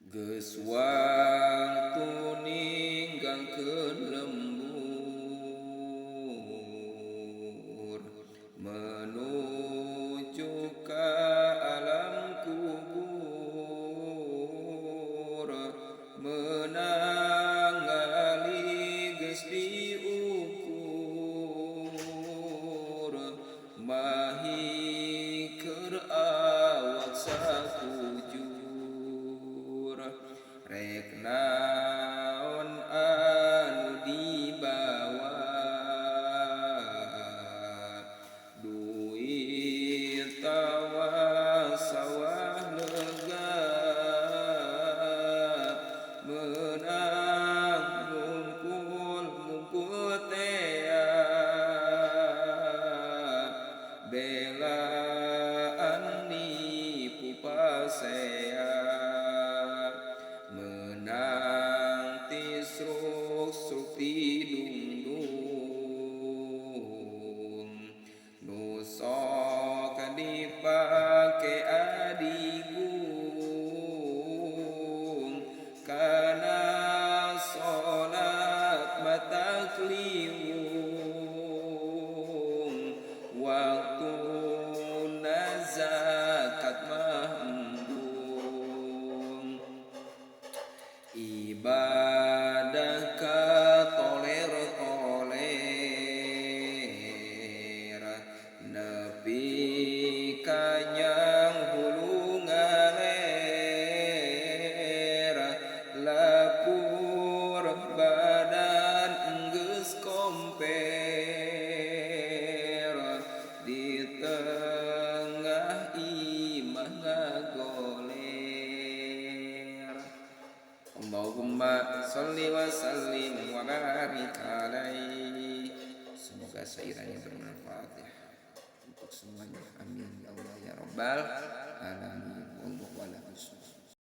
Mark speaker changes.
Speaker 1: Geus waktu ninggalkeun lembur menuju ka alam kubur, meunang ngali geus diukur, mahikeun awak sakujur. Rek naon anu dibawa, duit tawa sawah lega, meunang mungkul tea, belaan nipu pasea, menang tisruk-sruk tidung-dung, nu sok dipake adigung, kana solat batak liwung, waktuna zakat mah endung. Ibadah katoler-toler, nepi ka nyang hulu ngaler, lapur badan enggeus komper, di tengah imah ngagoler. Allahumma sholli wa sallim wa barik alaihi. Semoga sairanya bermanfaat ya untuk semuanya. Amin ya Allah ya rabbal alamin.